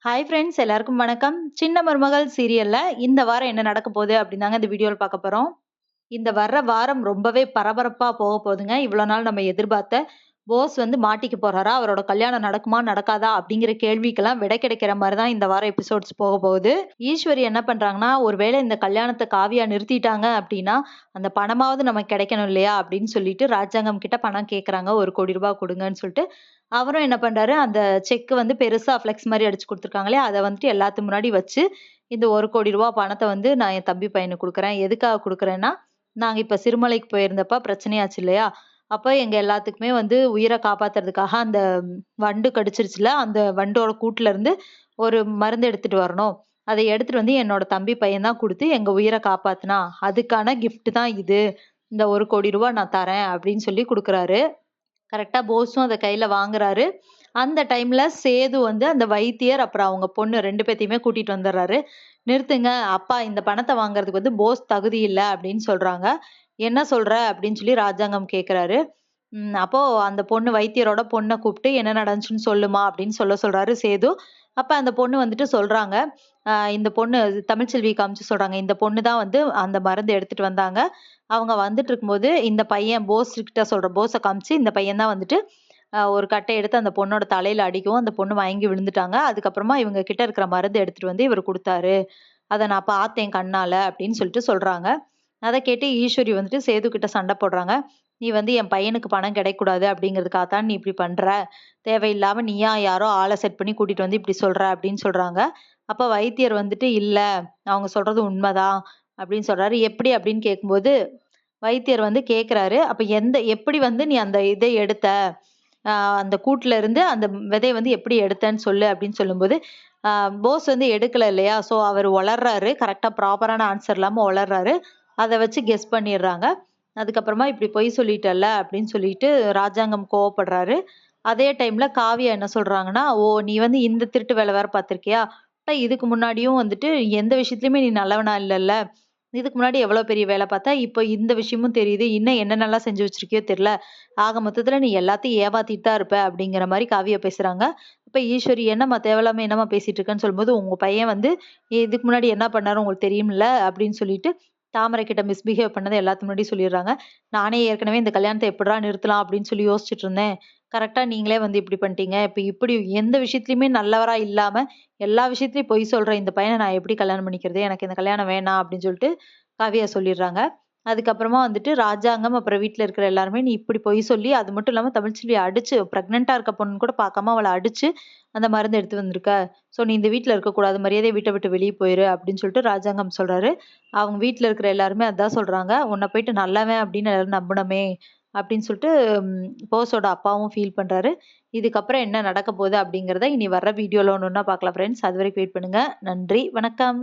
Hi friends எல்லாருக்கும் வணக்கம். சின்ன மருமகள் சீரியல்ல இந்த வாரம் என்ன நடக்க போகுது அப்படின்னு தாங்க இந்த வீடியோல பார்க்க போறோம். இந்த வர்ற வாரம் ரொம்பவே பரபரப்பா போக போகுதுங்க. இவ்வளோ நாள் நம்ம எதிர்பார்த்த போஸ் வந்து மாட்டிக்க போறாரா? அவரோட கல்யாணம் நடக்குமா? நடக்காதா? அப்படிங்கிற கேள்விக்கெல்லாம் விடை கிடைக்கிற மாரி தான் இந்த வாரம் எபிசோட்ஸ் போக போகுது. ஈஸ்வரி என்ன பண்றாங்கன்னா, ஒருவேளை இந்த கல்யாணத்த காவியா நிறுத்திட்டாங்க அப்படின்னா, அந்த பணமாவது நமக்கு கிடைக்கணும் இல்லையா? அப்படின்னு சொல்லிட்டு ராஜாங்கம் கிட்ட பணம் கேட்கறாங்க. ரூ. 1,00,00,000 குடுங்கன்னு சொல்லிட்டு. அவரும் என்ன பண்றாரு, அந்த செக் வந்து பெருசா ஃப்ளெக்ஸ் மாரி அடிச்சு குடுத்துருக்காங்களே, அத வந்துட்டு எல்லாத்து முன்னாடி வச்சு, இந்த ரூ. 1,00,00,000 பணத்த வந்து நான் என் தம்பி பையனுக்கு குடுக்குறேன். எதுக்காக குடுக்குறேன்னா, நாங்க இப்ப சிறுமலைக்கு போயிருந்தப்ப பிரச்சனையாச்சு இல்லையா? அப்ப எங்க எல்லாத்துக்குமே வந்து உயிர காப்பாத்துறதுக்காக அந்த வண்டு கடிச்சிருச்சுல, அந்த வண்டோட கூட்டுல இருந்து ஒரு மருந்து எடுத்துட்டு வரணும். அத எடுத்துட்டு வந்து என்னோட தம்பி பையன் தான் குடுத்து எங்க உயிர காப்பாத்துனான். அதுக்கான கிஃப்ட் தான் இது. இந்த ரூ. 1,00,00,000 நான் தரேன் அப்படின்னு சொல்லி குடுக்குறாரு. கரெக்ட்டா போஸும் அத கையில வாங்குறாரு. அந்த டைம்ல சேது வந்து அந்த வைத்தியர், அப்புறம் அவங்க பொண்ணு 2 பேத்தையுமே கூட்டிட்டு வந்துர்றாரு. "நிறுத்துங்க. அப்பா இந்த பணத்த வாங்குறதுக்கு வந்து போஸ் தகுதி இல்ல" அப்படின்னு சொல்றாங்க. "என்ன சொல்ற?" அப்படின்னு சொல்லி ராஜாங்கம் கேட்கறாரு. அப்போ அந்த பொண்ணு வைத்தியரோட பொண்ண கூப்ட்டு, "என்ன நடந்துச்சுன்னு சொல்லுமா" அப்படின்னு சொல்றாரு சேது. அப்ப அந்த பொண்ணு வந்துட்டு சொல்றாங்க. இந்த பொண்ணு தமிழ்ச்செல்விய காமிச்சு சொல்றாங்க. இந்த பொண்ணு தான் வந்து அந்த மருந்து எடுத்துட்டு வந்தாங்க. அவங்க வந்துட்டு இருக்கும்போது, இந்த பையன் போஸ் கிட்ட சொல்ற போஸ காமிச்சு, இந்த பையன் தான் வந்துட்டு ஒரு கட்டைய எடுத்து அந்த பொண்ணோட தலையில அடிக்கவும், அந்த பொண்ணு மயங்கி விழுந்துட்டாங்க. அதுக்கப்புறமா இவங்க கிட்ட இருக்கிற மருந்து எடுத்துட்டு வந்து இவரு குடுத்தாரு. அத நான் பார்த்தேன் கண்ணால அப்படின்னு சொல்லிட்டு சொல்றாங்க. அத கேட்டு ஈஸ்வரி வந்துட்டு சேது கிட்ட சண்டை போடுறாங்க. "நீ வந்து என் பையனுக்கு பணம் கிடைக்கக்கூடாது அப்படிங்கிறதுக்காக தான் நீ இப்படி பண்ற. தேவையில்லாம நீயா யாரோ ஆள செட் பண்ணி கூட்டிட்டு வந்து இப்படி சொல்ற" அப்படின்னு சொல்றாங்க. அப்ப வைத்தியர் வந்துட்டு, "இல்ல, அவங்க சொல்றது உண்மதான்" அப்படின்னு சொல்றாரு. "எப்படி?" அப்படின்னு கேட்கும்போது, வைத்தியர் வந்து கேட்கிறாரு. "அப்ப எப்படி வந்து நீ அந்த இத எடுத்த? அ அந்த கூட்ல இருந்து அந்த விதைய வந்து எப்படி எடுத்தன்னு சொல்லு" அப்படின்னு சொல்லும்போது, அ போஸ் வந்து எடுக்கல இல்லையா? ஸோ அவரு ஒளர்றாரு. கரெக்ட்டா ப்ராப்பரான ஆன்சர் இல்லாம ஒளர்றாரு. அத வச்சு கெஸ் பண்ணிர்றாங்க. அதுக்கப்புறமா "இப்படி பொய் சொல்லிட்டல்ல" அப்படின்னு சொல்லிட்டு ராஜாங்கம் கோவப்படுறாரு. அதே டைம்ல காவியா என்ன சொல்றாங்கன்னா, "ஓ! நீ வந்து இந்த திருட்டு வேல வேற பார்த்திருக்கியா? அப்ப இதுக்கு முன்னாடியும் வந்துட்டு எந்த விஷயத்துலயுமே நீ நல்லவனா இல்லல்ல? இதுக்கு முன்னாடி எவ்வளோ பெரிய வேல பார்த்த. இப்போ இந்த விஷயமும் தெரியுது. இன்னும் என்னென்னலாம் செஞ்சு வச்சிருக்கியோ தெர்ல. ஆக மொத்தத்துல நீ எல்லாத்தையும் ஏமாத்திட்டு தான் இருப்ப" அப்படிங்கிற மாரி காவியா பேசுறாங்க. அப்ப ஈஸ்வரி, "என்னம்மா தேவையில்லாம என்னம்மா பேசிட்டு இருக்கன்னு" சொல்லும்போது, "உங்க பையன் வந்து இதுக்கு முன்னாடி என்ன பண்ணாரு உங்களுக்கு தெரியும்ல" அப்படின்னு சொல்லிட்டு தாமரை கிட்ட மிஸ்பிஹேவ் பண்ணத எல்லாத்து முன்னாடியும் சொல்லிடுறாங்க. "நானே ஏற்கனவே இந்த கல்யாணத்த எப்புட்றா நிறுத்தலாம் அப்படின்னு சொல்லி யோசிச்சுட்டு இருந்தேன். கரெக்ட்டா நீங்களே வந்து இப்படி பண்ணிட்டீங்க. இப்ப இப்படி எந்த விஷயத்துலயுமே நல்லவரா இல்லாம, எல்லா விஷயத்துலயும் பொய் சொல்ற இந்த பையன நான் எப்படி கல்யாணம் பண்ணிக்கிறது? எனக்கு இந்த கல்யாணம் வேணாம்" அப்படின்னு சொல்லிட்டு காவியா சொல்லிடுறாங்க. அதுக்கப்புறமா வந்துட்டு ராஜாங்கம், அப்புறம் வீட்ல இருக்கிற எல்லாருமே, "நீ இப்படி பொய் சொல்லி, அது மட்டும் இல்லாம தமிழ்ச்செல்விய அடிச்சு பிரெக்னன்ட்டா இருக்க பொண்ணுன்னு கூட பார்க்காம அவள அடிச்சு, அந்த மருந்து எடுத்து வந்திருக்க. ஸோ நீ இந்த வீட்ல இருக்கக்கூடாது. மரியாதையா வீட்ட விட்டு வெளிய போயிரு" அப்படின்னு சொல்லிட்டு ராஜாங்கம் சொல்றாரு. அவங்க வீட்ல இருக்கிற எல்லாருமே அதான் சொல்றாங்க. "உன்ன போயிட்டு நல்லவன் அப்படின்னு எல்லாரும் நம்புனோமே" அப்படின்னு சொல்லிட்டு போஸோட அப்பாவும் ஃபீல் பண்றாரு. இதுக்கப்புறம் என்ன நடக்க போகுது அப்படிங்கிறத இனி வர்ற வீடியோல ஒண்ணு ஒண்ணா பார்க்கலாம் ஃப்ரெண்ட்ஸ். அதுவரைக்கும் வெயிட் பண்ணுங்க. நன்றி, வணக்கம்.